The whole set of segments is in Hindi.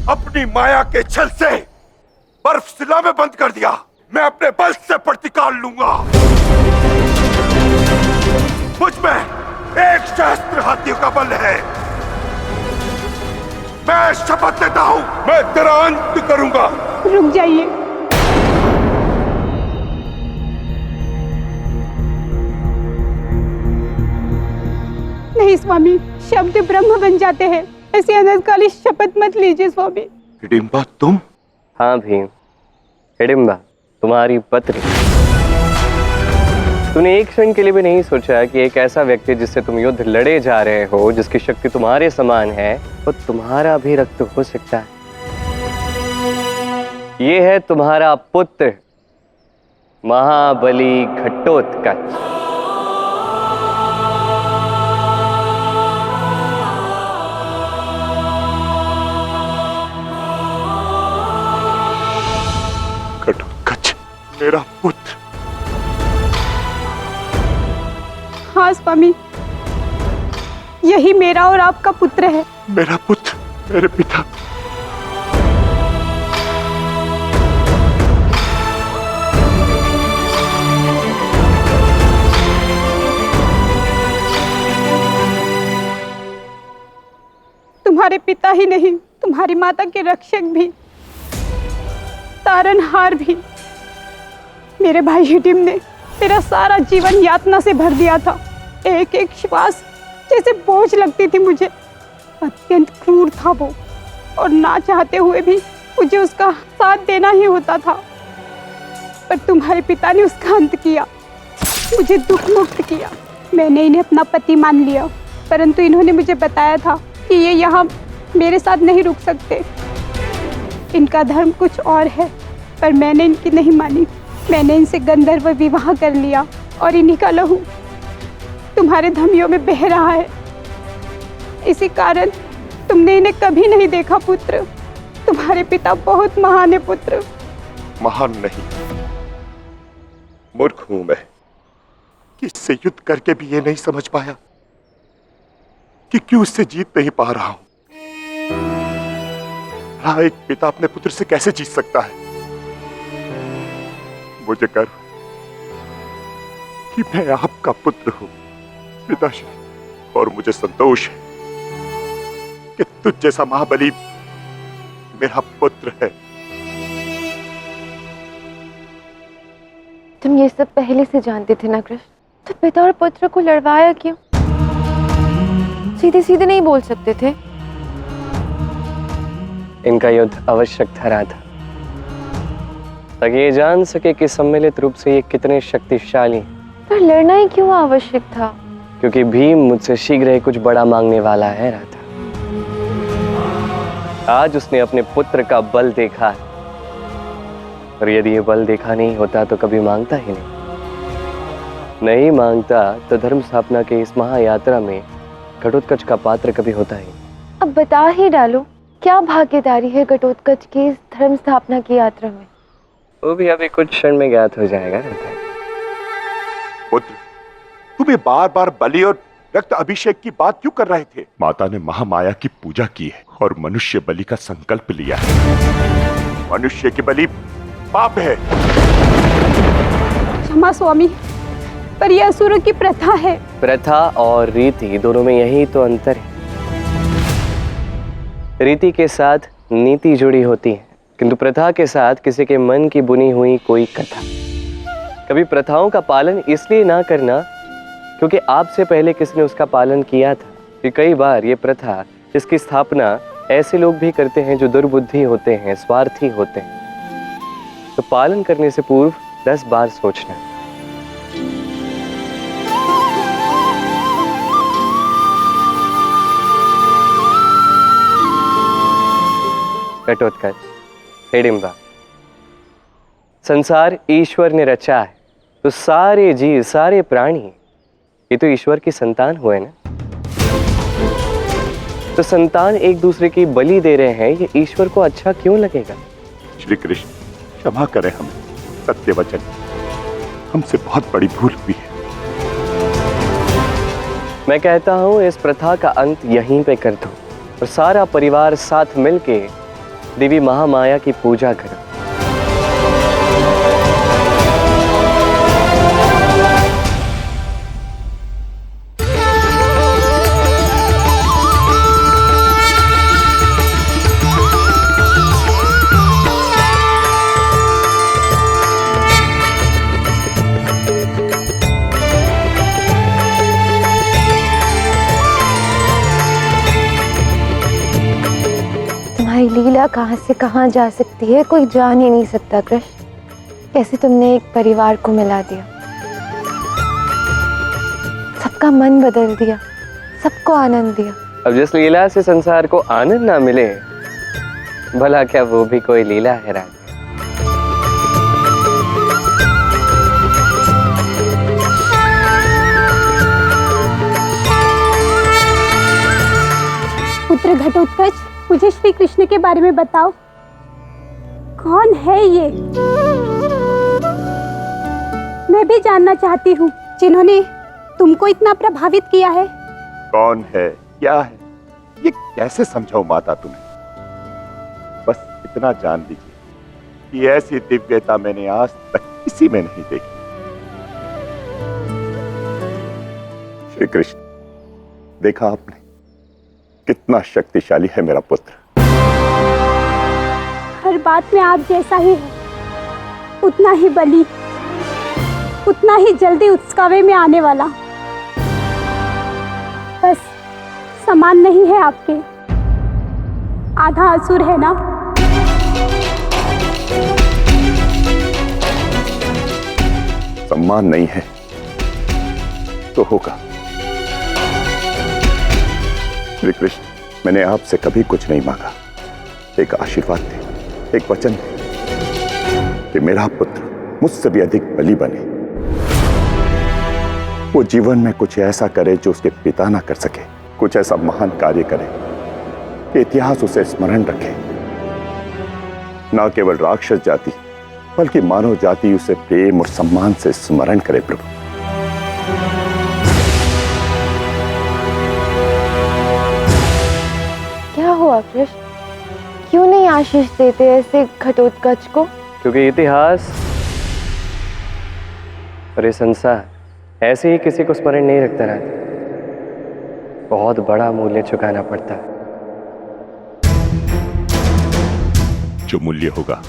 अपनी माया के छल से बर्फ शिला में बंद कर दिया। मैं अपने बल से प्रतिकार लूंगा। मुझ में एक सहस्त्र हाथियों का बल है। मैं शपथ देता हूं, मैं तेरा अंत करूंगा। रुक जाइए। नहीं स्वामी, शब्द ब्रह्म बन जाते हैं। ऐसी अनंतकाली शपथ मत लीजिए स्वामी। हिडिंबा तुम? हाँ भीम, हिडिंबा तुम्हारी पत्नी। तूने एक क्षण के लिए भी नहीं सोचा कि एक ऐसा व्यक्ति जिससे तुम युद्ध लड़े जा रहे हो, जिसकी शक्ति तुम्हारे समान है, वो तुम्हारा भी रक्त हो सकता है। ये है तुम्हारा पुत्र महाबली घटोत्कच। घटोत्कच मेरा पुत्र? हाँ स्वामी, यही मेरा और आपका पुत्र है। मेरा पुत्र, मेरे पिता। तुम्हारे पिता ही नहीं, तुम्हारी माता के रक्षक भी, तारनहार भी। मेरे भाई हिडिंब ने मेरा सारा जीवन यातना से भर दिया था। एक एक श्वास जैसे बोझ लगती थी मुझे। अत्यंत क्रूर था वो, और ना चाहते हुए भी मुझे उसका साथ देना ही होता था। पर तुम्हारे पिता ने उसका अंत किया, मुझे दुख मुक्त किया। मैंने इन्हें अपना पति मान लिया, परंतु इन्होंने मुझे बताया था कि ये यहाँ मेरे साथ नहीं रुक सकते। इनका धर्म कुछ और है, पर मैंने इनकी नहीं मानी। मैंने इनसे गंधर्व विवाह कर लिया, और इन्हीं का लहू तुम्हारे धमनियों में बह रहा है। इसी कारण तुमने इन्हें कभी नहीं देखा पुत्र। तुम्हारे पिता बहुत महान है पुत्र। महान नहीं, मूर्ख हूं मैं कि इससे युद्ध करके भी ये नहीं समझ पाया कि क्यों इससे जीत नहीं पा रहा हूं। हाँ, एक पिता अपने पुत्र से कैसे जीत सकता है? मुझे गर्व कि मैं आपका पुत्र हूं पिताश्री, और मुझे संतोष है कि तुझ जैसा महाबली मेरा पुत्र है। तुम ये सब पहले से जानते थे ना कृष्ण? तो पिता और पुत्र को लड़वाया क्यों? सीधे सीधे नहीं बोल सकते थे? इनका युद्ध आवश्यक ठहरा था ताकि ये जान सके कि सम्मिलित रूप से ये कितने शक्तिशाली। पर लड़ना ही क्यों आवश्यक था? क्योंकि भीम मुझसे शीघ्र ही कुछ बड़ा मांगने वाला है राधा। आज उसने अपने पुत्र का बल देखा है, और यदि ये बल देखा नहीं होता तो कभी मांगता ही नहीं मांगता तो धर्म स्थापना के इस महायात्रा में घटोत्कच का पात्र कभी होता ही। अब बता ही डालो, क्या भागीदारी है घटोत्कच की इस धर्म स्थापना की यात्रा में? वो भी अभी कुछ क्षण में ज्ञात हो जाएगा। पुत्र, तुम्हें बार बार बलि और रक्त अभिषेक की बात क्यों कर रहे थे? माता ने महामाया की पूजा की है और मनुष्य बलि का संकल्प लिया है। मनुष्य की बलि पाप है। क्षमा स्वामी, पर यह असुरों की प्रथा है। प्रथा और रीति दोनों में यही तो अंतर है। रीति के साथ नीति जुड़ी होती है, किंतु प्रथा के साथ किसी के मन की बुनी हुई कोई कथा। कभी प्रथाओं का पालन इसलिए ना करना क्योंकि आपसे पहले किसी ने उसका पालन किया था। कि कई बार ये प्रथा, इसकी स्थापना ऐसे लोग भी करते हैं जो दुर्बुद्धि होते हैं, स्वार्थी होते हैं। तो पालन करने से पूर्व 10 बार सोचना। घटोत्कच, हिडिंबा, संसार ईश्वर ने रचा है, तो सारे जीव, सारे प्राणी ये तो ईश्वर की संतान हुए ना। तो संतान एक दूसरे की बलि दे रहे हैं, ये ईश्वर को अच्छा क्यों लगेगा? श्री कृष्ण, क्षमा करें हमें। सत्य वचन, हमसे बहुत बड़ी भूल हुई है। मैं कहता हूं इस प्रथा का अंत यहीं पे कर दो, और सारा परिवार साथ मिलके देवी महामाया की पूजा करो। तुम्हारी लीला कहाँ से कहाँ जा सकती है कोई जान ही नहीं सकता कृष्ण। कैसे तुमने एक परिवार को मिला दिया, सबका मन बदल दिया, सबको आनंद दिया। अब जिस लीला से संसार को आनंद ना मिले, भला क्या वो भी कोई लीला है राज? पुत्र घटोत्कच, मुझे श्री कृष्ण के बारे में बताओ, कौन है ये? मैं भी जानना चाहती हूँ, जिन्होंने तुमको इतना प्रभावित किया है। कौन है, क्या है, ये कैसे समझाऊं माता तुम्हें? बस इतना जान लीजिए कि ऐसी दिव्यता मैंने आज तक किसी में नहीं देखी। श्री कृष्ण, देखा आपने कितना शक्तिशाली है मेरा पुत्र। हर बात में आप जैसा ही है, उतना ही बली, उतना ही जल्दी उत्सकावे में आने वाला। बस समान नहीं है आपके, आधा असुर है ना। सम्मान नहीं है तो होगा। श्री कृष्ण, मैंने आपसे कभी कुछ नहीं मांगा। एक आशीर्वाद दे, एक वचन दे कि मेरा पुत्र मुझसे भी अधिक बली बने। वो जीवन में कुछ ऐसा करे जो उसके पिता ना कर सके, कुछ ऐसा महान कार्य करे कि इतिहास उसे स्मरण रखे। ना केवल राक्षस जाति बल्कि मानव जाति उसे प्रेम और सम्मान से स्मरण करे। प्रभु, क्या हुआ कृष्ण, क्यों नहीं आशीष देते ऐसे घटोत्कच को? क्योंकि इतिहास और ये संसार ऐसे ही किसी को स्मरण नहीं रखता रहता, बहुत बड़ा मूल्य चुकाना पड़ता है। जो मूल्य होगा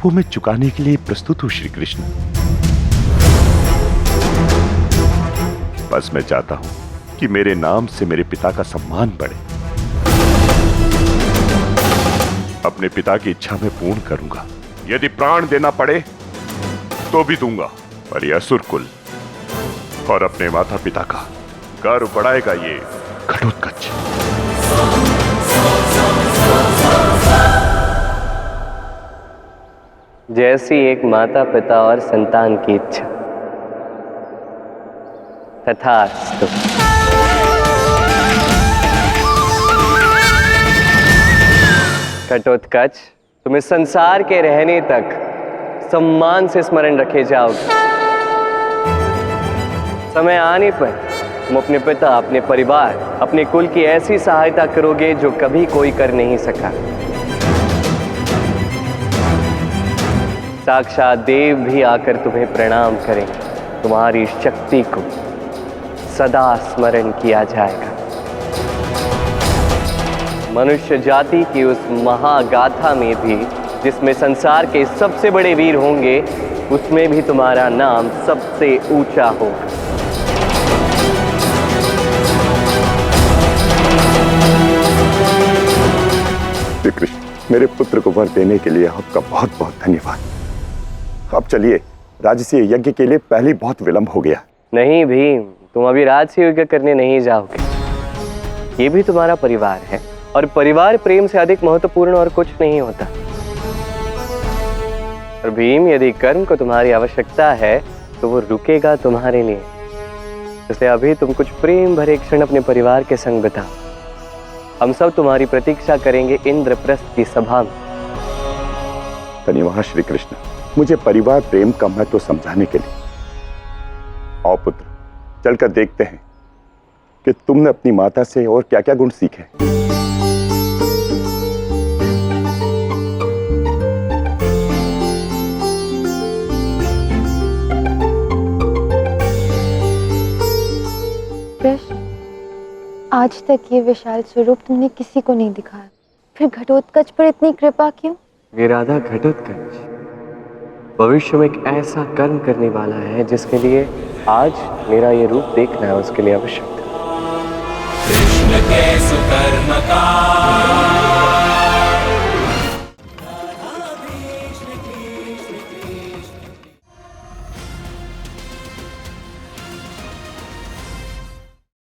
वो मैं चुकाने के लिए प्रस्तुत हूं श्री कृष्ण। बस मैं चाहता हूं कि मेरे नाम से मेरे पिता का सम्मान बढ़े। अपने पिता की इच्छा में पूर्ण करूंगा, यदि प्राण देना पड़े तो भी दूंगा। पर यह असुर कुल और अपने माता पिता का गर्व बढ़ाएगा ये घटोत्कच। जैसी एक माता पिता और संतान की इच्छा, तथास्तु। घटोत्कच, तुम इस संसार के रहने तक सम्मान से स्मरण रखे जाओगे। समय आने पर तुम अपने पिता, अपने परिवार, अपने कुल की ऐसी सहायता करोगे जो कभी कोई कर नहीं सका। साक्षात देव भी आकर तुम्हें प्रणाम करेंगे। तुम्हारी शक्ति को सदा स्मरण किया जाएगा। मनुष्य जाति की उस महागाथा में भी, जिसमें संसार के सबसे बड़े वीर होंगे, उसमें भी तुम्हारा नाम सबसे ऊंचा होगा। श्री कृष्ण, मेरे पुत्र को वर देने के लिए आपका बहुत बहुत धन्यवाद। अब चलिए, राजसी यज्ञ के लिए पहले बहुत विलंब हो गया। नहीं भीम, तुम अभी राजसी यज्ञ करने नहीं जाओगे। ये भी तुम्हारा परिवार है, और परिवार प्रेम से अधिक महत्वपूर्ण और कुछ नहीं होता। और भीम, यदि कर्म को तुम्हारी आवश्यकता है तो वो रुकेगा तुम्हारे लिए। इसलिए अभी तुम कुछ प्रेम भरे क्षण अपने परिवार के संग बिताओ। हम सब तुम्हारी प्रतीक्षा करेंगे इंद्रप्रस्थ की सभा में। धन्यवाद श्री कृष्ण, मुझे परिवार प्रेम का महत्व समझाने के लिए। आओ पुत्र, चलकर देखते हैं कि तुमने अपनी माता से और क्या क्या गुण सीखे। आज तक ये विशाल स्वरूप तुमने किसी को नहीं दिखाया, फिर घटोत्कच पर इतनी कृपा क्यों? ये राधा घटोत्कच भविष्य में एक ऐसा कर्म करने वाला है जिसके लिए आज मेरा ये रूप देखना है उसके लिए आवश्यक था। कृष्ण के सुकर्म का